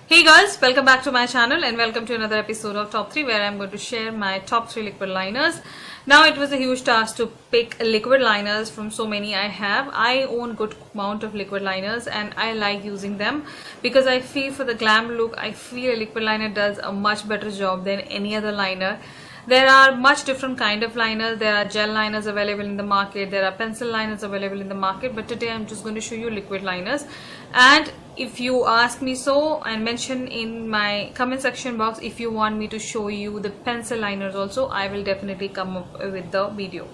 Hey girls, welcome back to my channel and welcome to another episode of Top 3 where I'm going to share my top 3 liquid liners. Now it was a huge task to pick liquid liners from so many I have. I own good amount of liquid liners and I like using them because I feel for the glam look, I feel a liquid liner does a much better job than any other liner. There are much different kind of liners. There are gel liners available in the market. There are pencil liners available in the market. But today I'm just going to show you liquid liners. And if you ask me so and mention in my comment section box if you want me to show you the pencil liners also, I will definitely come up with the video.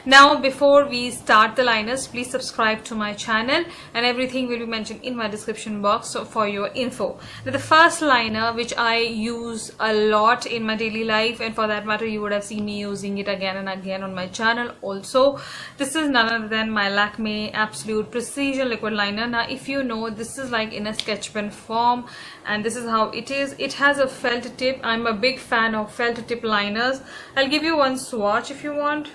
Now before we start the liners, please subscribe to my channel and everything will be mentioned in my description box for your info. Now, the first liner which I use a lot in my daily life, and for that matter you would have seen me using it again and again on my channel also. This is none other than my Lakme Absolute Precision Liquid Liner. Now if you know, this is like in a sketch pen form and this is how it is. It has a felt tip. I'm a big fan of felt tip liners. I'll give you one swatch if you want.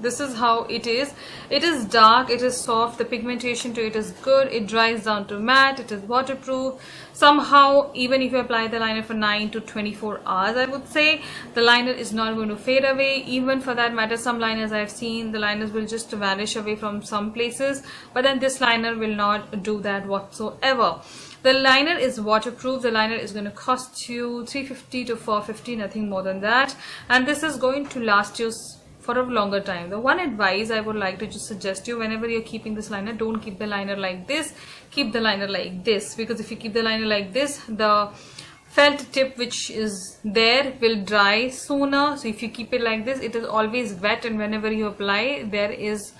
This is how it is. It is dark, it is soft, the pigmentation to it is good, it dries down to matte, it is waterproof. Somehow even if you apply the liner for 9 to 24 hours, I would say the liner is not going to fade away. Even for that matter, some liners I've seen, the liners will just vanish away from some places, but then this liner will not do that whatsoever. The liner is waterproof. The liner is going to cost you $350 to $450, nothing more than that, and this is going to last you for a longer time. The one advice I would like to just suggest you, whenever you're keeping this liner, don't keep the liner like this, keep the liner like this, because if you keep the liner like this, the felt tip which is there will dry sooner. So if you keep it like this, it is always wet, and whenever you apply, there is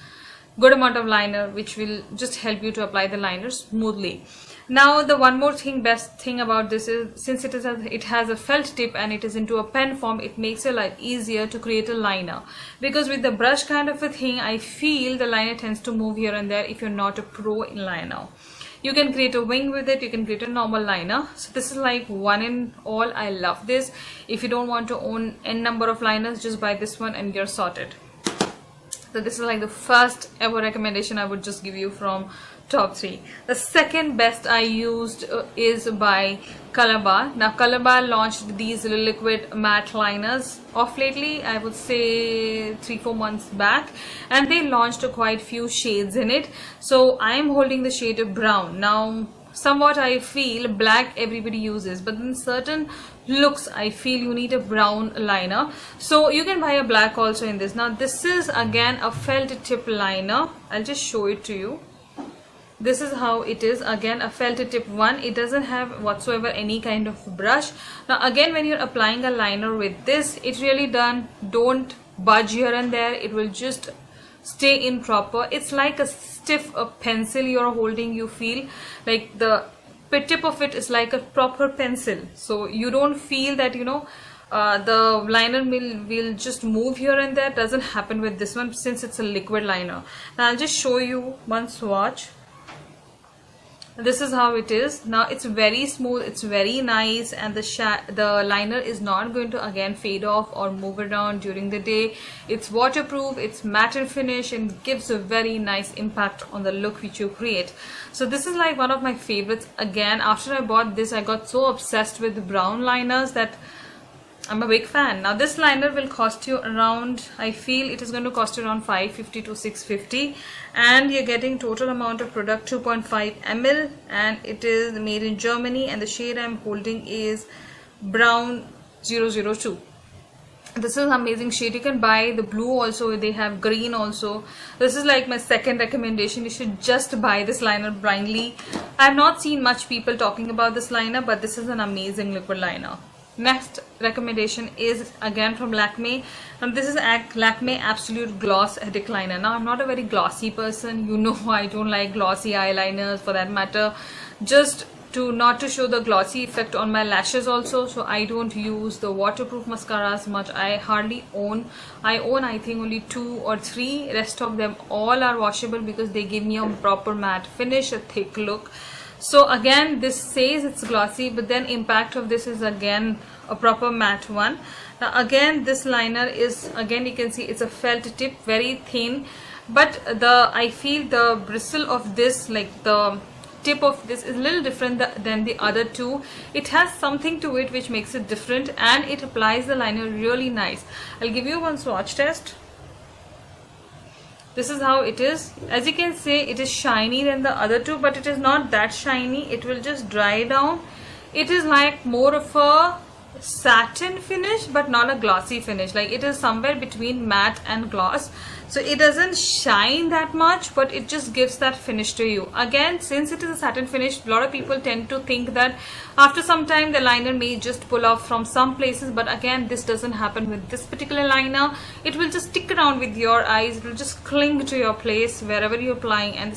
good amount of liner which will just help you to apply the liner smoothly. Now the one more thing, best thing about this is, since it has a felt tip and it is into a pen form, it makes it like easier to create a liner, because with the brush kind of a thing, I feel the liner tends to move here and there if you're not a pro in liner. You can create a wing with it, you can create a normal liner. So this is like one in all. I love this. If you don't want to own n number of liners, just buy this one and you're sorted. So this is like the first ever recommendation I would just give you from top 3. The second best I used is by Calabar. Now Calabar launched these liquid matte liners off lately, I would say 3-4 months back, and they launched quite few shades in it. So I am holding the shade of brown. Now somewhat I feel black everybody uses, but in certain looks I feel you need a brown liner, so you can buy a black also in this. Now this is again a felt tip liner. I'll just show it to you. This is how it is. Again a felt tip one. It doesn't have whatsoever any kind of brush. Now again, when you're applying a liner with this, it really don't budge here and there. It will just stay in proper. It's like a stiff pencil you're holding. You feel like the tip of it is like a proper pencil, so you don't feel that the liner will just move here and there. Doesn't happen with this one since it's a liquid liner. Now I'll just show you one swatch. This is how it is. Now it's very smooth, it's very nice, and the liner is not going to again fade off or move around during the day. It's waterproof, it's matte in finish, and gives a very nice impact on the look which you create. So this is like one of my favorites. Again, after I bought this, I got so obsessed with the brown liners that I'm a big fan. Now this liner will cost you around, I feel it is going to cost you around $550 to $650, and you're getting total amount of product 2.5 ml, and it is made in Germany, and the shade I'm holding is brown 002. This is an amazing shade. You can buy the blue also, they have green also. This is like my second recommendation. You should just buy this liner blindly. I have not seen much people talking about this liner, but this is an amazing liquid liner. Next recommendation is again from Lakme, and this is Lakme Absolute Gloss Stick Liner. Now I'm not a very glossy person, you know. I don't like glossy eyeliners for that matter, just not to show the glossy effect on my lashes also. So I don't use the waterproof mascaras much. I hardly own. I own I think only 2 or 3. Rest of them all are washable because they give me a proper matte finish, a thick look. So again, this says it's glossy, but then impact of this is again a proper matte one. Now again, this liner is, again you can see it's a felt tip, very thin, but I feel the bristle of this, like the tip of this is a little different than the other two. It has something to it which makes it different, and it applies the liner really nice. I'll give you one swatch test. This is how it is. As you can see, it is shiny than the other two, but it is not that shiny. It will just dry down. It is like more of a satin finish, but not a glossy finish. Like, it is somewhere between matte and gloss. So it doesn't shine that much, but it just gives that finish to you. Again, since it is a satin finish, a lot of people tend to think that after some time the liner may just pull off from some places, but again, this doesn't happen with this particular liner. It will just stick around with your eyes. It will just cling to your place wherever you're applying, and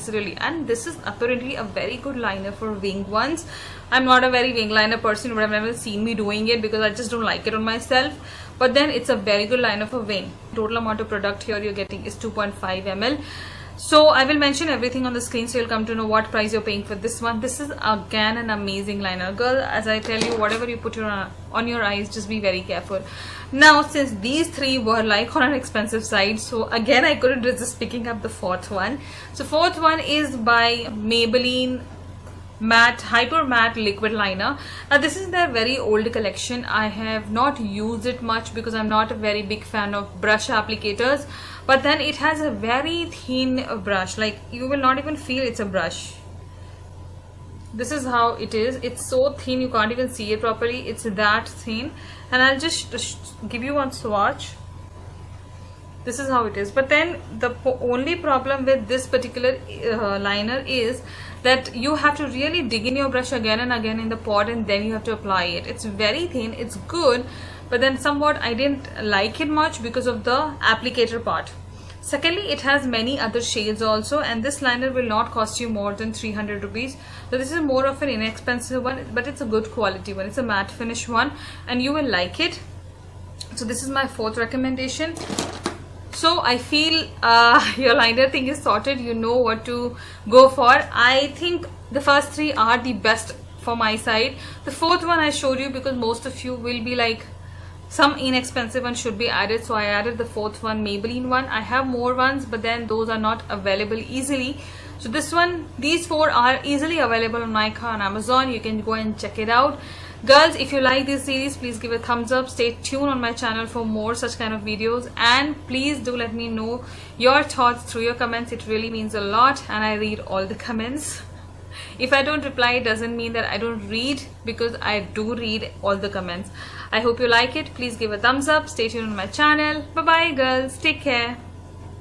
this is apparently a very good liner for wing ones. I'm not a very wing liner person, but I've never seen me doing it because I just don't like it on myself. But then it's a very good liner for wing. Total amount of product here you're getting is 2.5 ml. So I will mention everything on the screen so you'll come to know what price you're paying for this one. This is again an amazing liner. Girl, as I tell you, whatever you put on your eyes, just be very careful. Now, since these three were like on an expensive side, so again I couldn't resist picking up the fourth one. So fourth one is by Maybelline matte hyper matte liquid liner. Now this is their very old collection. I have not used it much because I'm not a very big fan of brush applicators, but then it has a very thin brush, like you will not even feel it's a brush. This is how it is. It's so thin you can't even see it properly. It's that thin, and I'll just give you one swatch. This is how it is. But then the only problem with this particular liner is that you have to really dig in your brush again and again in the pot, and then you have to apply it. It's very thin. It's good, but then somewhat I didn't like it much because of the applicator part. Secondly, it has many other shades also, and this liner will not cost you more than 300 rupees. So this is more of an inexpensive one, but it's a good quality one. It's a matte finish one, and you will like it. So this is my fourth recommendation. So I feel your liner thing is sorted. You know what to go for. I think the first three are the best for my side. The fourth one I showed you because most of you will be like, some inexpensive one should be added, so I added the fourth one, Maybelline one. I have more ones, but then those are not available easily. So this one, these four are easily available on Nykaa on Amazon. You can go and check it out. Girls, if you like this series, please give a thumbs up. Stay tuned on my channel for more such kind of videos, and please do let me know your thoughts through your comments. It really means a lot, and I read all the comments. If I don't reply, it doesn't mean that I don't read, because I do read all the comments. I hope you like it. Please give a thumbs up. Stay tuned on my channel. Bye bye girls. Take care.